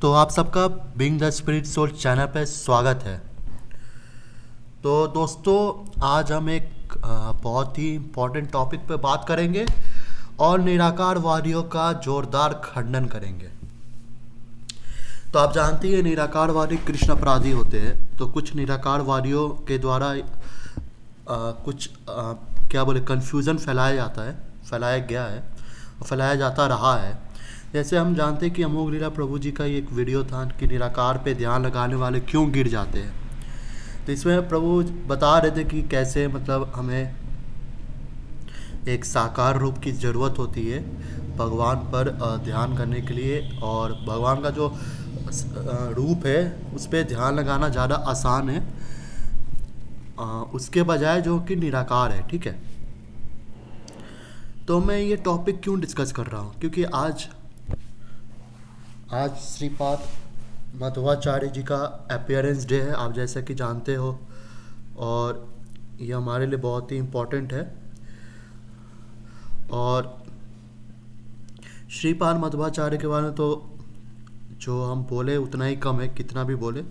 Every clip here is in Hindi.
तो आप सबका being the spirit soul channel पे स्वागत है। तो दोस्तों, आज हम एक बहुत ही इम्पोर्टेंट टॉपिक पे बात करेंगे और निराकारवादियों का जोरदार खंडन करेंगे। तो आप जानती हैं निराकारवादी कृष्ण अपराधी होते हैं। तो कुछ निराकारवादियों के द्वारा कुछ क्या बोले कन्फ्यूज़न फैलाया गया है और फैलाया जाता रहा है। जैसे हम जानते हैं कि अमोघ लीला प्रभु जी का एक वीडियो था कि निराकार पे ध्यान लगाने वाले क्यों गिर जाते हैं। तो इसमें प्रभु बता रहे थे कि कैसे मतलब हमें एक साकार रूप की ज़रूरत होती है भगवान पर ध्यान करने के लिए, और भगवान का जो रूप है उस पर ध्यान लगाना ज़्यादा आसान है उसके बजाय जो कि निराकार है। ठीक है, तो मैं ये टॉपिक क्यों डिस्कस कर रहा हूँ, क्योंकि आज श्रीपाद मध्वाचार्य जी का अपीयरेंस डे है, आप जैसा कि जानते हो, और ये हमारे लिए बहुत ही इम्पोर्टेंट है। और श्रीपाद मध्वाचार्य के बारे में तो जो हम बोले उतना ही कम है, कितना भी बोले।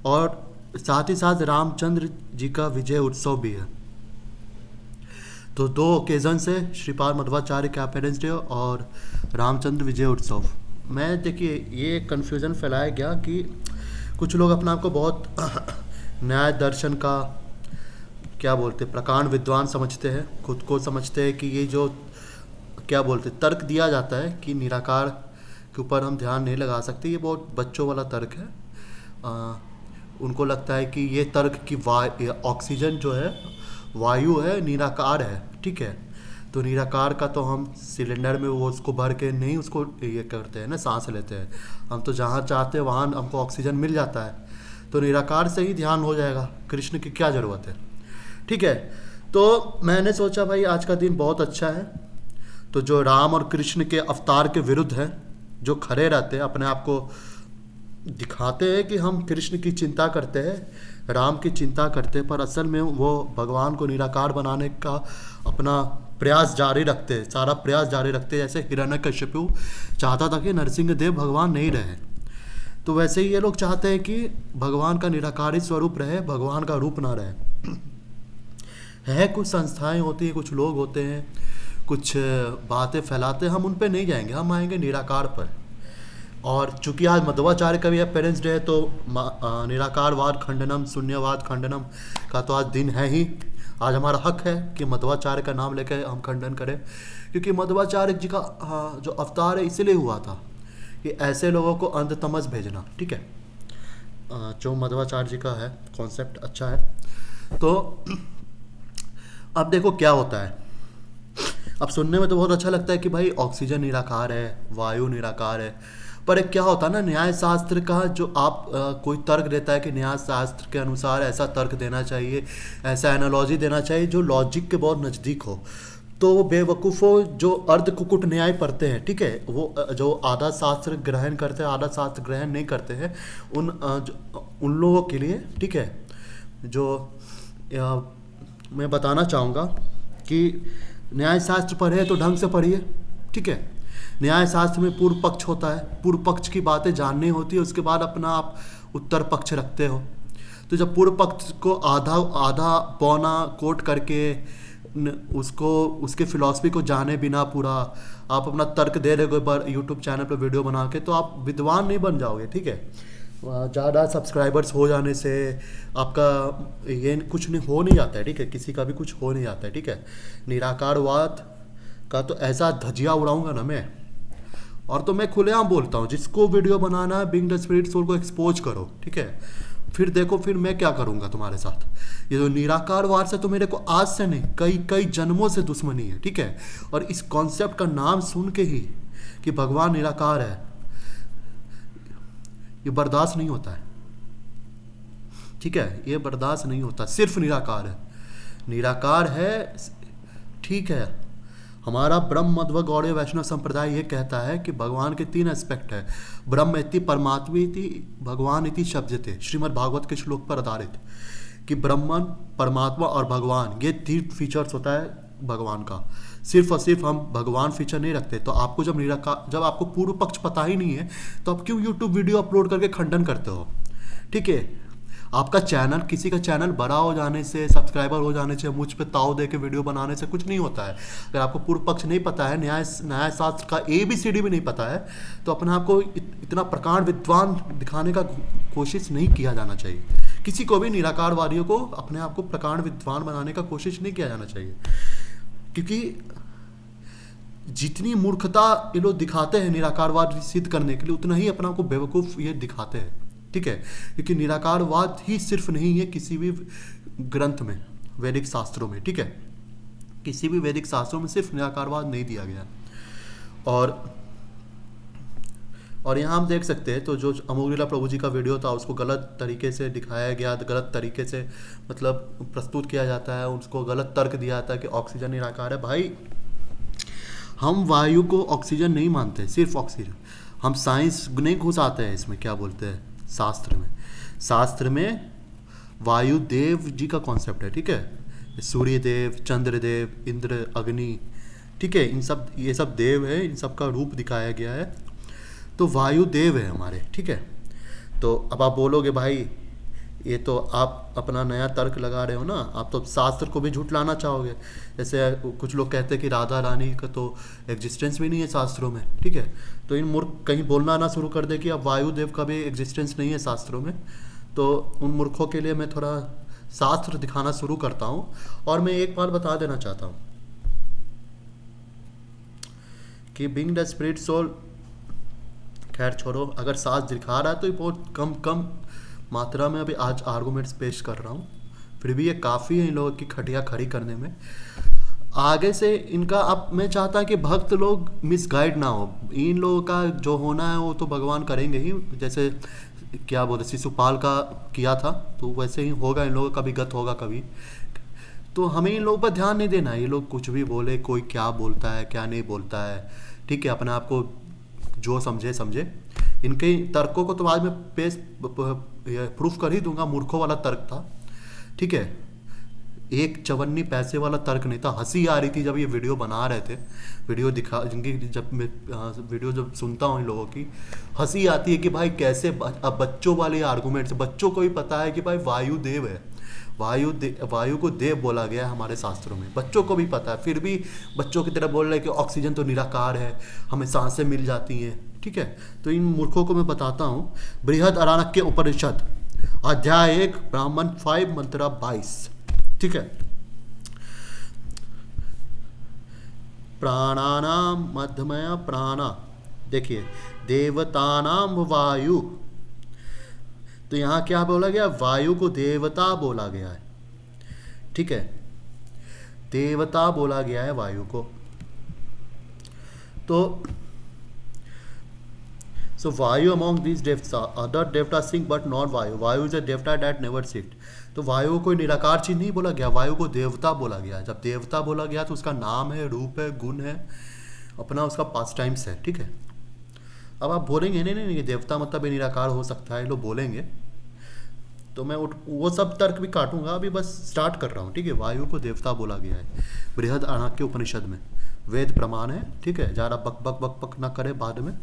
और साथ ही साथ रामचंद्र जी का विजय उत्सव भी है। तो दो ओकेजन्स है, श्रीपाद मध्वाचार्य के अपीयरेंस डे और रामचंद्र विजय उत्सव। मैं देखिए ये कन्फ्यूज़न फैलाया गया कि कुछ लोग अपने आप को बहुत न्याय दर्शन का क्या बोलते प्रकांड विद्वान समझते हैं, खुद को समझते हैं कि ये जो क्या बोलते तर्क दिया जाता है कि निराकार के ऊपर हम ध्यान नहीं लगा सकते, ये बहुत बच्चों वाला तर्क है। उनको लगता है कि ये तर्क कि ऑक्सीजन जो है वायु है, निराकार है। ठीक है, तो निराकार का तो हम सिलेंडर में वो उसको भर के नहीं उसको ये करते हैं ना, सांस लेते हैं हम, तो जहाँ चाहते हैं वहाँ हमको ऑक्सीजन मिल जाता है। तो निराकार से ही ध्यान हो जाएगा, कृष्ण की क्या ज़रूरत है। ठीक है, तो मैंने सोचा भाई आज का दिन बहुत अच्छा है। तो जो राम और कृष्ण के अवतार के विरुद्ध हैं, जो खड़े रहते हैं, अपने आप को दिखाते हैं कि हम कृष्ण की चिंता करते हैं, राम की चिंता करते हैं, पर असल में वो भगवान को निराकार बनाने का अपना प्रयास जारी रखते हैं, सारा प्रयास जारी रखते हैं। जैसे हिरण्यकश्यपु चाहता था कि नरसिंहदेव भगवान नहीं रहे, तो वैसे ही ये लोग चाहते हैं कि भगवान का निराकारी स्वरूप रहे, भगवान का रूप ना रहे। है कुछ संस्थाएं होती हैं, कुछ लोग होते हैं, कुछ बातें फैलाते हैं, हम उन पे नहीं जाएंगे, हम आएंगे निराकार पर। और चूंकि आज मध्वाचार्य का भी पेरेंट्स डे है, तो निराकारवाद खंडनम शून्यवाद खंडनम का तो आज दिन है ही। आज हमारा हक है कि मध्वाचार्य का नाम लेकर हम खंडन करें, क्योंकि मध्वाचार्य जी का जो अवतार है इसलिए हुआ था कि ऐसे लोगों को अंधतमस भेजना। ठीक है, जो मध्वाचार्य जी का है कॉन्सेप्ट अच्छा है। तो अब देखो क्या होता है। अब सुनने में तो बहुत अच्छा लगता है कि भाई ऑक्सीजन निराकार है, वायु निराकार है, पर एक क्या होता है ना, न्याय शास्त्र का जो आप कोई तर्क देता है कि न्याय शास्त्र के अनुसार ऐसा तर्क देना चाहिए, ऐसा एनालॉजी देना चाहिए जो लॉजिक के बहुत नज़दीक हो, तो वो बेवकूफ़ों जो अर्ध कुकुट न्याय पढ़ते हैं, ठीक है, वो जो आधा शास्त्र ग्रहण करते हैं आधा शास्त्र ग्रहण नहीं करते हैं, उन लोगों के लिए, ठीक है, जो मैं बताना चाहूँगा कि न्याय शास्त्र पढ़े तो ढंग से पढ़िए। ठीक है, न्याय शास्त्र में पूर्व पक्ष होता है, पूर्व पक्ष की बातें जाननी होती है, उसके बाद अपना आप उत्तर पक्ष रखते हो। तो जब पूर्व पक्ष को आधा पौना कोट करके उसको उसके फिलॉसफी को जाने बिना पूरा आप अपना तर्क दे रहे हो यूट्यूब चैनल पर वीडियो बना के, तो आप विद्वान नहीं बन जाओगे। ठीक है, ज़्यादा सब्सक्राइबर्स हो जाने से आपका ये कुछ नहीं हो नहीं जाता है। ठीक है, किसी का भी कुछ हो नहीं जाता है। ठीक है, निराकारवाद का तो ऐसा धजिया उड़ाऊंगा ना मैं, और तो मैं खुलेआम बोलता हूँ, जिसको वीडियो बनाना है बीइंग द स्पिरिट सोल को एक्सपोज करो। ठीक है, फिर देखो फिर मैं क्या करूँगा तुम्हारे साथ। ये जो निराकारवाद से तो मेरे को आज से नहीं कई जन्मों से दुश्मनी है। ठीक है, और इस कॉन्सेप्ट का नाम सुन के ही कि भगवान निराकार है, ये बर्दाश्त नहीं होता है। ठीक है, ये बर्दाश्त नहीं होता। सिर्फ निराकार है, निराकार है। ठीक है, हमारा ब्रह्म मध्व गौड़ीय वैष्णव संप्रदाय ये कहता है कि भगवान के 3 एस्पेक्ट है, ब्रह्म इति परमात्मा इति भगवान इति शब्दते, श्रीमद् भागवत के श्लोक पर आधारित, कि ब्रह्मन परमात्मा और भगवान ये 3 फीचर्स होता है भगवान का। सिर्फ और सिर्फ हम भगवान फीचर नहीं रखते। तो आपको जब आपको पूर्व पक्ष पता ही नहीं है तो आप क्यों यूट्यूब वीडियो अपलोड करके खंडन करते हो? ठीक है, आपका चैनल, किसी का चैनल बड़ा हो जाने से, सब्सक्राइबर हो जाने से, मुझ पे ताव दे के वीडियो बनाने से कुछ नहीं होता है। अगर आपको पूर्व पक्ष नहीं पता है, न्याय शास्त्र का ABCD भी नहीं पता है, तो अपने आप को इतना प्रकांड विद्वान दिखाने का कोशिश नहीं किया जाना चाहिए। किसी को भी, निराकारवादियों को अपने आप को प्रकांड विद्वान बनाने का कोशिश नहीं किया जाना चाहिए, क्योंकि जितनी मूर्खता ये लोग दिखाते हैं निराकारवाद सिद्ध करने के लिए, उतना ही अपना को बेवकूफ़ ये दिखाते हैं। ठीक है, क्योंकि निराकारवाद ही सिर्फ नहीं है किसी भी ग्रंथ में, वैदिक शास्त्रों में। ठीक है, किसी भी वैदिक शास्त्रों में सिर्फ निराकारवाद नहीं दिया गया। और यहाँ हम देख सकते हैं, तो जो अमोघलीला प्रभु जी का वीडियो था उसको गलत तरीके से दिखाया गया, गलत तरीके से मतलब प्रस्तुत किया जाता है, उसको गलत तर्क दिया जाता है कि ऑक्सीजन निराकार है। भाई, हम वायु को ऑक्सीजन नहीं मानते, सिर्फ ऑक्सीजन। हम साइंस नहीं घुसाते हैं इसमें, क्या बोलते हैं, शास्त्र में वायु देव जी का कॉन्सेप्ट है। ठीक है, सूर्य देव, चंद्र देव, इंद्र, अग्नि, ठीक है, ये सब देव है, इन सब का रूप दिखाया गया है। तो वायु देव है हमारे। ठीक है, तो अब आप बोलोगे भाई ये तो आप अपना नया तर्क लगा रहे हो ना, आप तो शास्त्र को भी झुठलाना चाहोगे। जैसे कुछ लोग कहते हैं कि राधा रानी का तो एग्जिस्टेंस भी नहीं है शास्त्रों में। ठीक है, तो इन मूर्ख कहीं बोलना ना शुरू कर दे कि अब वायुदेव का भी एग्जिस्टेंस नहीं है शास्त्रों में। तो उन मूर्खों के लिए मैं थोड़ा शास्त्र दिखाना शुरू करता हूँ। और मैं एक बात बता देना चाहता हूँ कि बीइंग द स्पिरिट सोल, खैर छोड़ो, अगर शास्त्र दिखा रहा है तो ये बहुत कम मात्रा में अभी आज आर्गूमेंट्स पेश कर रहा हूँ, फिर भी ये काफ़ी है इन लोगों की खटिया खड़ी करने में। आगे से इनका, अब मैं चाहता कि भक्त लोग मिसगाइड ना हो। इन लोगों का जो होना है वो तो भगवान करेंगे ही, जैसे क्या बोलते शिशुपाल का किया था, तो वैसे ही होगा, इन लोगों का भी गत होगा कभी। तो हमें इन लोगों पर ध्यान नहीं देना है, ये लोग कुछ भी बोले, कोई क्या बोलता है क्या नहीं बोलता है। ठीक है, अपने आप को जो समझे। इनके तर्कों को तो आज मैं प्रूफ कर ही दूंगा, मूर्खों वाला तर्क था। ठीक है, एक चवन्नी पैसे वाला तर्क नहीं था। हंसी आ रही थी जब ये वीडियो बना रहे थे, जब मैं वीडियो जब सुनता हूँ इन लोगों की, हंसी आती है कि भाई कैसे अब बच्चों वाले आर्गूमेंट्स। बच्चों को भी पता है कि भाई वायु देव है, वायु को देव बोला गया है हमारे शास्त्रों में, बच्चों को भी पता है, फिर भी बच्चों की तरह बोल रहे हैं कि ऑक्सीजन तो निराकार है, हमें सांसें मिल जाती हैं। ठीक है, तो इन मूर्खों को मैं बताता हूँ। बृहद अराणक्य उपनिषद अध्याय 1 ब्राह्मण 5 मंत्र 22। ठीक है, प्राणानाम मध्यमय प्राणा, देखिए देवतानाम वायु, तो यहाँ क्या बोला गया, वायु को देवता बोला गया है। ठीक है, देवता बोला गया है वायु को। तो सो वायु अमॉन्ग दीज देवता, अदर देवता सिंग बट नॉट वायु, वायु इज अ देवता दैट नेवर सिट। तो वायु को कोई निराकार चीज नहीं बोला गया, वायु को देवता बोला गया। जब देवता बोला गया तो उसका नाम है, रूप है, गुण है, अपना उसका पास टाइम्स है। ठीक है, अब आप बोलेंगे नहीं देवता मतलब ये निराकार हो सकता है, लोग बोलेंगे, तो मैं वो सब तर्क भी काटूंगा, अभी बस स्टार्ट कर रहा हूँ। ठीक है, वायु को देवता बोला गया है बृहद अराणक्य उपनिषद में, वेद प्रमाण है। ठीक है, ज़्यादा बक बक बक पक ना करे, बाद में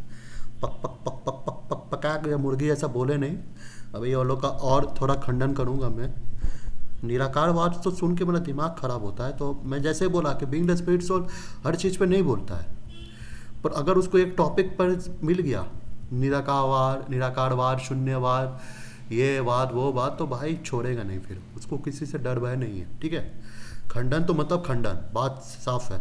पक पक पक पक पक पक पका के मुर्गी ऐसा बोले नहीं। अभी ये लोग का और थोड़ा खंडन करूँगा मैं। निराकारवाद तो सुन के मेरा दिमाग खराब होता है। तो मैं जैसे बोला कि बीइंग द स्पिरिट सोल हर चीज़ पे नहीं बोलता है, पर अगर उसको एक टॉपिक पर मिल गया, निराकारवाद, शून्यवाद, ये बात वो बात, तो भाई छोड़ेगा नहीं, फिर उसको किसी से डर भय नहीं है। ठीक है, खंडन तो मतलब खंडन, बात साफ है।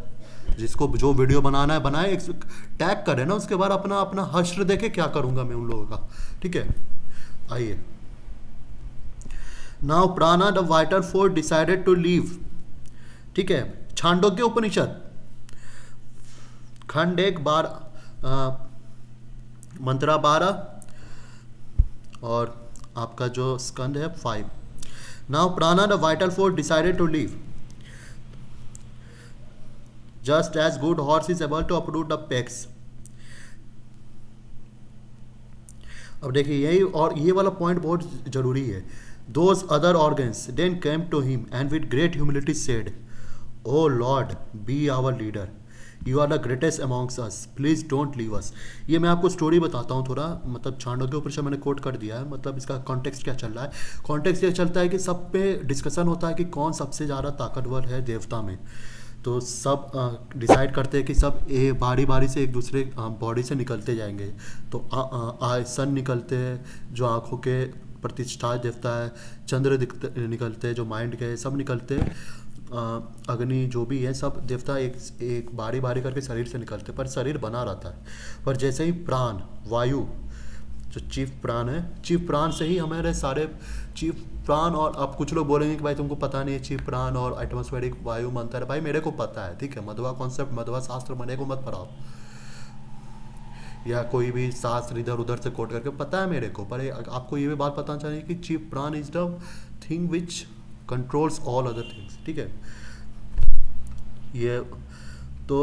जिसको जो वीडियो बनाना है बनाए, टैग करे ना, उसके बाद अपना अपना हश्र देखे क्या करूंगा मैं उन लोगों का। ठीक है, आइए now prana the vital force decided to leave. ठीक है, छांदोग्य उपनिषद खंड 1 मंत्रा 12 और आपका जो स्कंद है 5। Now prana the vital force decided to leave, just as good horse is able to uproot the pegs। अब देखिए यही, और ये वाला पॉइंट बहुत जरूरी है। Those other organs then came to him and with great humility said, O lord, be our leader, you are the greatest amongst us, please don't leave us. ये मैं आपको स्टोरी बताता हूँ थोड़ा, मतलब छांडोग्य उपनिषद मैंने कोट कर दिया है, मतलब इसका कॉन्टेक्स्ट क्या चल रहा है। कॉन्टेक्स्ट ये चलता है कि सब पे डिस्कशन होता है कि कौन सबसे ज़्यादा ताकतवर है देवता में। तो सब डिसाइड करते हैं कि सब बारी बारी से एक दूसरे बॉडी से निकलते जाएंगे। तो सन निकलते हैं जो आँखों के प्रतिष्ठा देवता है, चंद्र निकलते हैं जो माइंड के, सब निकलते हैं, अग्नि जो भी है सब देवता एक एक बारी बारी करके शरीर से निकलते, पर शरीर बना रहता है। पर जैसे ही प्राण, वायु जो चीफ प्राण है, चीफ प्राण से ही हमारे सारे चीफ प्राण, और अब कुछ लोग बोलेंगे कि भाई तुमको पता नहीं है चीफ प्राण और एटमॉस्फेरिक वायु मंत्र है। भाई मेरे को पता है, ठीक है, मध्वा कॉन्सेप्ट, मध्वा शास्त्र मेरे को मत पढ़ाओ, या कोई भी शास्त्र इधर उधर से कोट करके, पता है मेरे को। पर आपको ये भी बात पता चाहिए कि चीफ प्राण is the thing which controls all other things, ठीक है। ये तो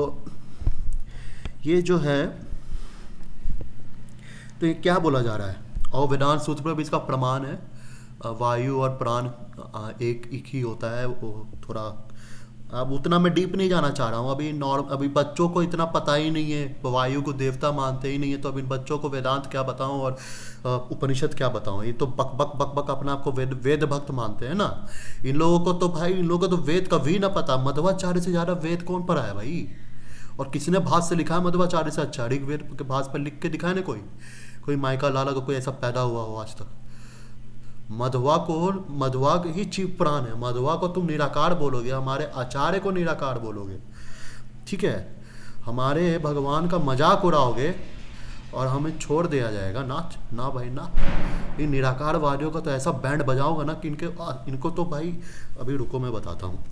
ये जो है, तो ये क्या बोला जा रहा है, और वेदांत सूत्र पर भी इसका प्रमाण है। वायु और प्राण एक ही होता है। वो थोड़ा अब उतना मैं डीप नहीं जाना चाह रहा हूँ अभी बच्चों को इतना पता ही नहीं है, वायु को देवता मानते ही नहीं है, तो अब इन बच्चों को वेदांत क्या बताऊँ और उपनिषद क्या बताऊँ। ये तो बक बक बक बक अपने आप को वेद भक्त मानते हैं ना। इन लोगों को तो भाई, इन लोगों को तो वेद कभी ना पता। मध्वाचार्य से ज़्यादा वेद कौन पढ़ा है भाई? और किसने भाष से लिखा है मध्वाचार्य से अच्छा? ऋग्वेद के भाष पर लिख के दिखाए ना कोई माइका लाला को कोई ऐसा पैदा हुआ हो आज तक। मध्वा ही चीफ प्राण है। मध्वा को तुम निराकार बोलोगे, हमारे आचार्य को निराकार बोलोगे, ठीक है, हमारे भगवान का मजाक उड़ाओगे और हमें छोड़ दिया जाएगा। ना भाई ना, इन निराकारवादियों का तो ऐसा बैंड बजाओगा ना कि इनको तो भाई, अभी रुको मैं बताता हूँ।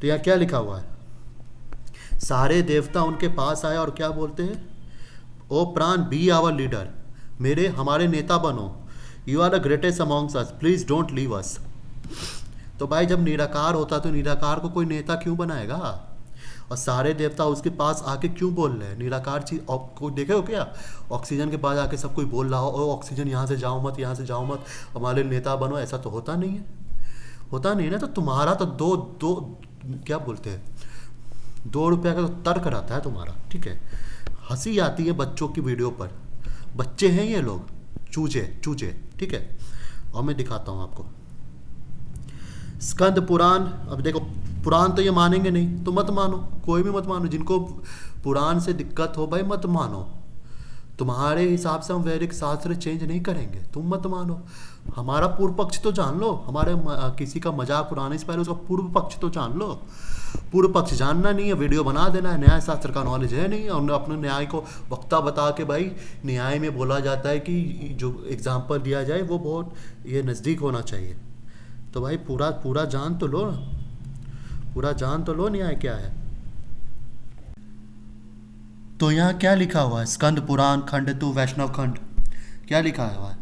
तो यहाँ क्या लिखा हुआ है, सारे देवता उनके पास आए और क्या बोलते हैं, ओ प्राण, बी आवर लीडर, हमारे नेता बनो, you are the greatest amongst us, please don't leave us. तो भाई जब निराकार होता तो निराकार को कोई नेता क्यों बनाएगा? और सारे देवता उसके पास आके क्यों बोल रहे हैं? निराकार चीज कोई देखे हो क्या? ऑक्सीजन के पास आके सब कोई बोल रहा हो, ओ ऑक्सीजन यहाँ से जाओ मत, यहाँ से जाओ मत, हमारे नेता बनो, ऐसा तो होता नहीं है, होता नहीं है ना। तो तुम्हारा तो दो क्या बोलते हैं, 2 रुपया का तो तर्क रहता है तुम्हारा, ठीक है। हंसी आती है बच्चों की वीडियो पर, बच्चे हैं ये लोग, चूजे, ठीक है। और मैं दिखाता हूँ आपको स्कंद पुराण। अब देखो, पुराण तो ये मानेंगे नहीं, तो मत मानो, कोई भी मत मानो। जिनको पुराण से दिक्कत हो भाई मत मानो, तुम्हारे हिसाब से हम वैदिक शास्त्र चेंज नहीं करेंगे, तुम मत मानो। हमारा पूर्व पक्ष तो जान लो, हमारे किसी का मजाक उड़ाने से पहले उसका पूर्व पक्ष तो जान लो। पूर्व पक्ष जानना नहीं है, वीडियो बना देना है, न्याय शास्त्र का नॉलेज है नहीं, और अपने न्याय को वक्ता बता के, भाई न्याय में बोला जाता है कि जो एग्जाम्पल दिया जाए वो बहुत ये नज़दीक होना चाहिए। तो भाई पूरा जान तो लो, पूरा जान तो लो न्याय क्या है। तो यहाँ क्या लिखा हुआ है, स्कंद पुराण खंड 2 वैष्णव खंड, क्या लिखा हुआ है,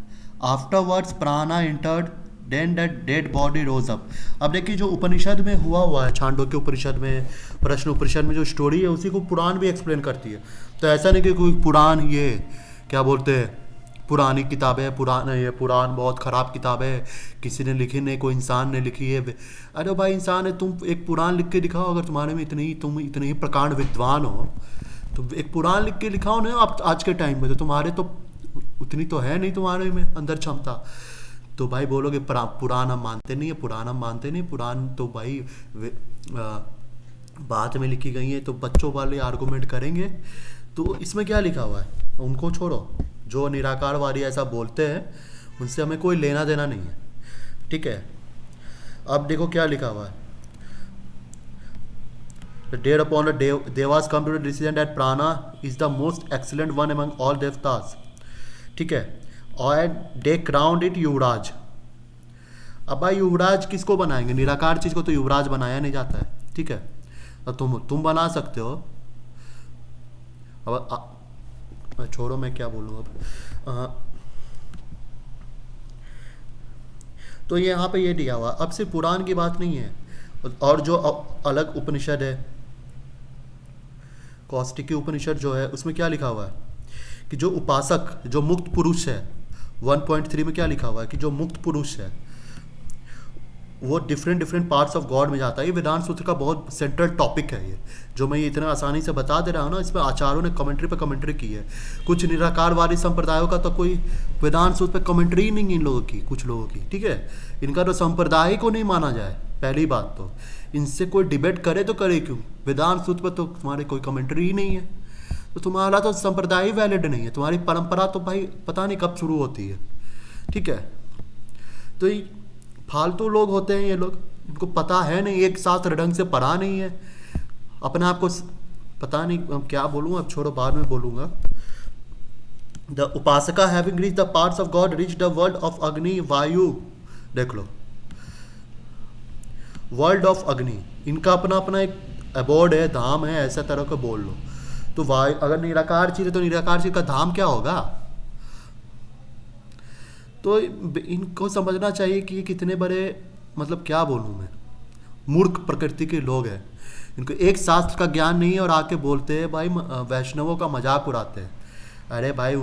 afterwards prana entered then that dead body rose up. अब देखिए जो उपनिषद में हुआ है, छांडोग्य उपनिषद में, प्रश्न उपनिषद में जो स्टोरी है उसी को पुराण भी एक्सप्लेन करती है। तो ऐसा नहीं कि कोई पुराण, ये क्या बोलते हैं, पुरानी किताब है, ये पुराण बहुत ख़राब किताब है, किसी ने लिखी नहीं, कोई इंसान ने लिखी है। अरे भाई इंसान है, तुम एक पुराण लिख के दिखाओ, अगर तुम्हारे में तुम इतने ही प्रकांड विद्वान हो तो एक पुराण लिख के लिखाओ ना। आप आज के टाइम में तो तुम्हारे तो उतनी तो है नहीं तुम्हारे में अंदर क्षमता। तो भाई बोलोगे पुराण हम मानते नहीं है, पुराण तो भाई बाद में लिखी गई है, तो बच्चों वाले आर्गूमेंट करेंगे। तो इसमें क्या लिखा हुआ है उनको छोड़ो, जो निराकारवादी ऐसा बोलते हैं उनसे हमें कोई लेना देना नहीं है, ठीक है। अब देखो क्या लिखा हुआ है, thereupon the devas come to the decision that prana is the most excellent one among all devtas, ठीक है, और they crowned it युवराज। अब भाई युवराज किसको बनाएंगे? निराकार चीज को तो युवराज बनाया नहीं जाता है, ठीक है। अब तुम बना सकते हो। अब छोड़ो मैं क्या बोलूँ अब। तो यहाँ पे ये दिया हुआ, अब सिर्फ पुराण की बात नहीं है, और जो अलग उपनिषद है, कौष्टिकी उपनिषद जो है, उसमें क्या लिखा हुआ है कि जो उपासक, जो मुक्त पुरुष है, 1.3 में क्या लिखा हुआ है कि जो मुक्त पुरुष है वो different different parts of God में जाता है। ये वेदांत सूत्र का बहुत सेंट्रल टॉपिक है, ये जो मैं ये इतना आसानी से बता दे रहा हूँ ना, इसमें आचार्यों ने कमेंट्री पे कमेंट्री की है। कुछ निराकारवादी संप्रदायों का तो कोई वेदांत सूत्र पे कमेंट्री ही नहीं इन लोगों की, कुछ लोगों की, ठीक है। इनका तो संप्रदाय को नहीं माना जाए, पहली बात तो इनसे कोई डिबेट करे तो करे क्यों, वेदांत सूत्र पर तो तुम्हारी कोई कमेंट्री ही नहीं है, तो तुम्हारा तो संप्रदाय ही वैलिड नहीं है, तुम्हारी परंपरा तो भाई पता नहीं कब शुरू होती है, ठीक है। तो ये फालतू लोग होते हैं ये लोग, इनको पता है नहीं, एक शास्त्र ढंग से पढ़ा नहीं है, अपने आप को पता नहीं क्या बोलूँ, अब छोड़ो बाद में बोलूँगा। The upasaka having reach the parts of God reach the world of Agni Vayu, देख लो वर्ल्ड ऑफ अग्नि, इनका अपना अपना एक अबोर्ड है, धाम है, ऐसा तरह का बोल लो। तो वायु अगर निराकार चीज है तो निराकार चीज का धाम क्या होगा। तो इनको समझना चाहिए कि ये कितने बड़े, मतलब क्या बोलूँ मैं, मूर्ख प्रकृति के लोग हैं। इनको एक शास्त्र का ज्ञान नहीं है और आके बोलते हैं भाई वैष्णवों का मजाक उड़ाते हैं। अरे भाई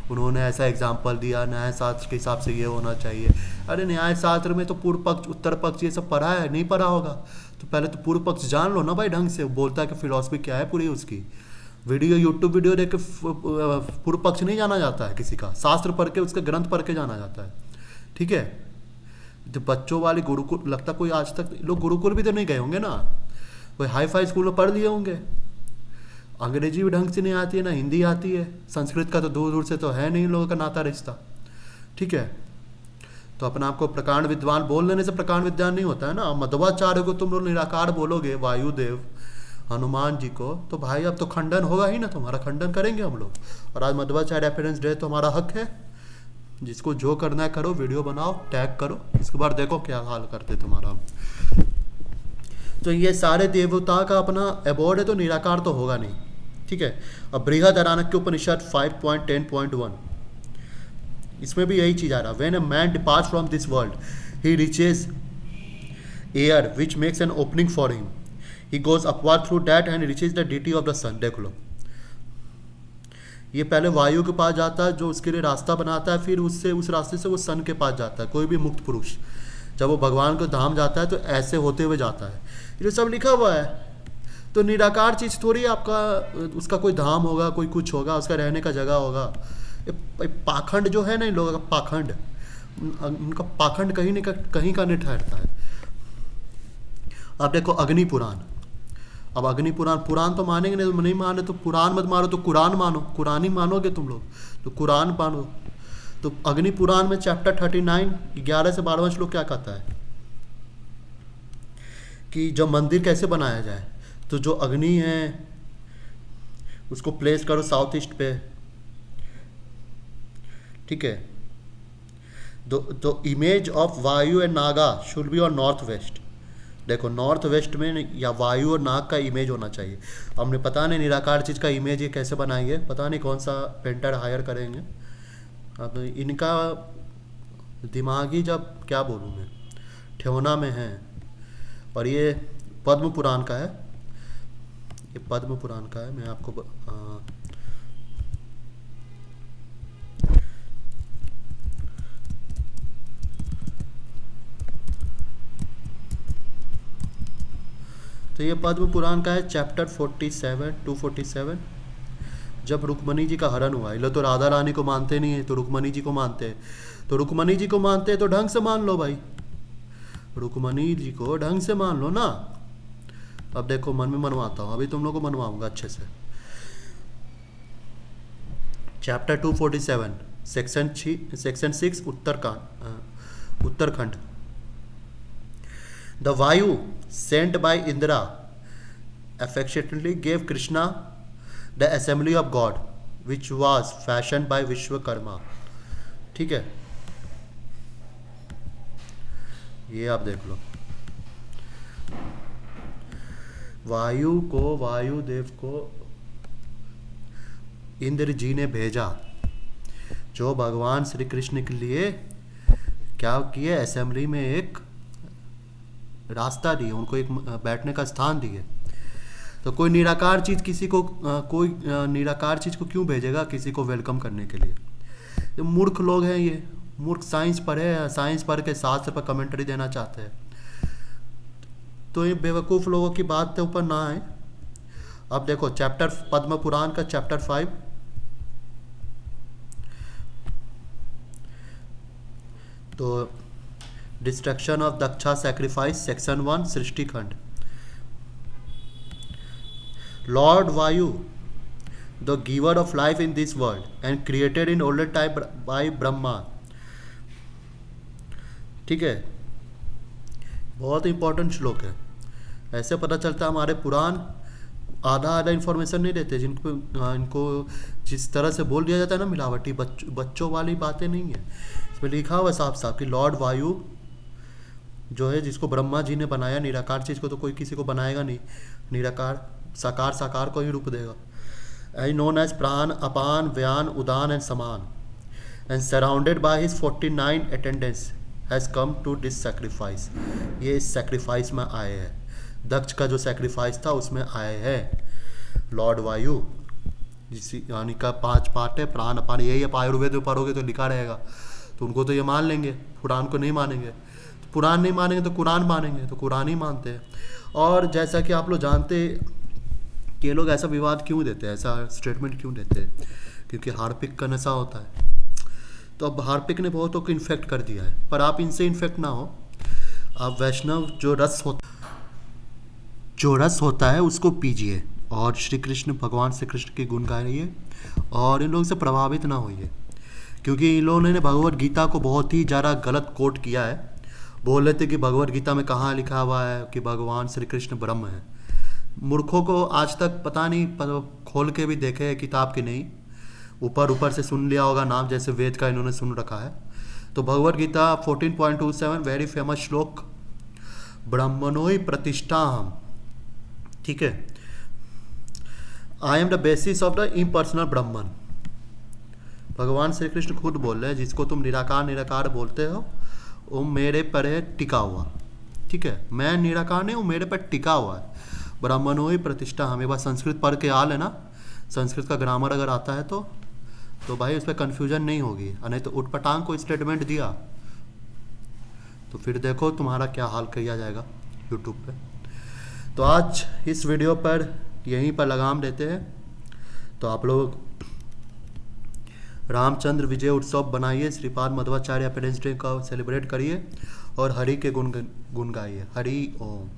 उन्होंने ऐसा एग्जाम्पल दिया, न्याय शास्त्र के हिसाब से ये होना चाहिए। अरे न्याय शास्त्र में तो पूर्व पक्ष उत्तर पक्ष ये सब पढ़ा है, नहीं पढ़ा होगा तो पहले तो पूर्व पक्ष जान लो ना भाई ढंग से। बोलता है कि फिलॉसफी क्या है पूरी, उसकी वीडियो यूट्यूब वीडियो देख के पूर्व पक्ष नहीं जाना जाता है किसी का, शास्त्र पढ़ के उसका ग्रंथ पढ़ के जाना जाता है, ठीक है। जो बच्चों वाली गुरुकुल, लगता कोई आज तक लोग गुरुकुल भी तो नहीं गए होंगे ना, कोई हाई फाई स्कूल में पढ़ लिए होंगे। अंग्रेजी भी ढंग से नहीं आती है, ना हिंदी आती है, संस्कृत का तो दूर दूर से तो है नहीं लोगों का नाता रिश्ता, ठीक है। तो अपने आप को प्रकांड विद्वान बोल लेने से प्रकांड विद्वान नहीं होता है ना। मध्वाचार्य को तुम लोग निराकार बोलोगे, वायुदेव हनुमान जी को, तो भाई अब तो खंडन होगा ही ना, तुम्हारा खंडन करेंगे हम लोग। और आज मध्वाचार्य रेफरेंस डे, तो हमारा हक है, जिसको जो करना है करो, वीडियो बनाओ, टैग करो, इसके बाद देखो क्या हाल करते तुम्हारा। तो ये सारे देवता का अपना अबोर्ड है, तो निराकार तो होगा नहीं, ठीक है। अब बृहदारण्यक उपनिषद 5.10.1, इसमें भी यही चीज आ रहा, when a man departs from this world he reaches air which makes an opening for him, he goes upward through that and reaches the deity of the sun. देख लो, ये पहले वायु के पास जाता है जो उसके लिए रास्ता बनाता है, फिर उससे उस रास्ते से वो सन के पास जाता है। कोई भी मुक्त पुरुष जब वो भगवान को धाम जाता है तो ऐसे होते हुए जाता है, ये सब लिखा हुआ है। तो निराकार चीज़ थोड़ी आपका उसका कोई धाम होगा, कोई कुछ होगा, उसका रहने का जगह होगा। पाखंड जो है ना इन लोगों का, पाखंड, उनका पाखंड कहीं नहीं कहीं का नहीं ठहरता है। अब देखो अग्नि पुराण, अब अग्नि पुराण, पुराण तो मानेंगे नहीं, तो नहीं माने तो पुराण मत मानो, तो कुरान मानो, कुरान ही मानोगे तुम लोग तो कुरान मानो। तो अग्नि पुराण में चैप्टर 39 11 से 12वां श्लोक क्या कहता है कि जब मंदिर कैसे बनाया जाए, तो जो अग्नि है उसको प्लेस करो साउथ ईस्ट पे, ठीक है। द इमेज ऑफ वायु and Naga should be on north west. देखो नॉर्थ वेस्ट में या वायु और नाग का इमेज होना चाहिए। हमने पता नहीं निराकार चीज़ का इमेज ये कैसे बनाएंगे, पता नहीं कौन सा पेंटर हायर करेंगे। अब इनका दिमागी जब क्या बोलूँ मैं, ठेवना में है। और ये पद्म पुराण का है, ये पद्म पुराण का है, मैं आपको तो ये पद्म पुराण का है, चैप्टर 47 247। जब रुक्मणी जी का हरण हुआ, ये लोग तो राधा रानी को मानते नहीं है, तो रुक्मणी जी को मानते हैं। तो रुक्मणी जी को मानते हैं तो ढंग से मान लो भाई, रुक्मणी जी को ढंग से मान लो ना। अब देखो मन में मनवाता हूँ, अभी तुम लोग को मनवाऊंगा अच्छे से। Chapter 247 section 6 Uttarakhand. The Vayu sent by Indra affectionately gave Krishna the assembly of God which was fashioned by Vishwakarma। ठीक है, ये आप देख लो। वायुदेव को इंद्र जी ने भेजा, जो भगवान श्री कृष्ण के लिए क्या किए, असेंबली में एक रास्ता दिए, उनको एक बैठने का स्थान दिए। तो कोई निराकार चीज़ किसी को निराकार चीज़ को क्यों भेजेगा किसी को वेलकम करने के लिए। ये मूर्ख लोग हैं, ये मूर्ख साइंस पढ़े, साइंस पढ़ के शास्त्र पर कमेंट्री देना चाहते हैं। तो ये बेवकूफ़ लोगों की बात के ऊपर ना आए। अब देखो चैप्टर पद्म पुराण का चैप्टर 5, तो destruction of Daksha sacrifice, section 1, Srishti Khand. Lord Vayu, the giver of life in this world and created in older time by Brahma. ठीक है, बहुत इंपॉर्टेंट श्लोक है। ऐसे पता चलता है हमारे पुराण आधा आधा इन्फॉर्मेशन नहीं देते, जिनको इनको जिस तरह से बोल दिया जाता है ना मिलावटी बच्चों वाली बातें नहीं है। इसमें लिखा हुआ है साफ साफ कि लॉर्ड वायु जो है, जिसको ब्रह्मा जी ने बनाया, निराकार चीज़ को तो कोई किसी को बनाएगा नहीं, निराकार साकार साकार को ही रूप देगा। एज नोन एज प्राण, अपान, व्यान, Udana and Samana, and surrounded by his 49 attendants has come to this sacrifice. ये इस सेक्रीफाइस में आए हैं, दक्ष का जो सेक्रीफाइस था उसमें आए हैं लॉर्ड वायु, जिस यानी का 5 पार्ट है, प्राण, अपान, यही आप आयुर्वेद में पढ़ोगे तो लिखा रहेगा। तो उनको तो ये मान लेंगे, पुराण को नहीं मानेंगे। तो पुराण नहीं मानेंगे तो कुरान मानेंगे, तो कुरान ही मानते हैं। और जैसा कि आप लोग जानते कि ये लोग ऐसा विवाद क्यों देते हैं, ऐसा स्टेटमेंट क्यों देते हैं, क्योंकि हार्पिक का नशा होता है। तो अब हार्पिक ने बहुतों को इन्फेक्ट कर दिया है, पर आप इनसे इन्फेक्ट ना हो। आप वैष्णव जो रस होता है उसको पीजिए और श्री कृष्ण, भगवान श्री कृष्ण के गुण गाइए और इन लोगों से प्रभावित ना होइए, क्योंकि इन लोगों ने भगवत गीता को बहुत ही ज़्यादा गलत कोट किया है। बोल रहे थे कि भगवत गीता में कहाँ लिखा हुआ है कि भगवान श्री कृष्ण ब्रह्म है। मूर्खों को आज तक पता नहीं, खोल के भी देखे है किताब की नहीं, ऊपर से सुन लिया होगा नाम, जैसे वेद का इन्होंने सुन रखा है। तो भगवत गीता 14.27 वेरी फेमस श्लोक, ब्रह्मणोई प्रतिष्ठाहम। ठीक है, I am the basis of the impersonal Brahman. भगवान श्री कृष्ण खुद बोल रहे हैं, जिसको तुम निराकार निराकार बोलते हो वो मेरे पर है टिका हुआ। ठीक है, मैं निराकार नहीं हूँ, मेरे पर टिका हुआ है। ब्रह्मणोई प्रतिष्ठा, हमें बस संस्कृत पढ़ के आ लेना, संस्कृत का ग्रामर अगर आता है तो भाई उस पर कन्फ्यूजन नहीं होगी। नहीं तो उटपटांग को स्टेटमेंट दिया तो फिर देखो तुम्हारा क्या हाल किया जाएगा यूट्यूब पे। तो आज इस वीडियो पर यहीं पर लगाम देते हैं। तो आप लोग रामचंद्र विजय उत्सव बनाइए, श्रीपाद मध्वाचार्य पेरेंट्स डे का सेलिब्रेट करिए और हरि के गुण गाइए। हरि ओम।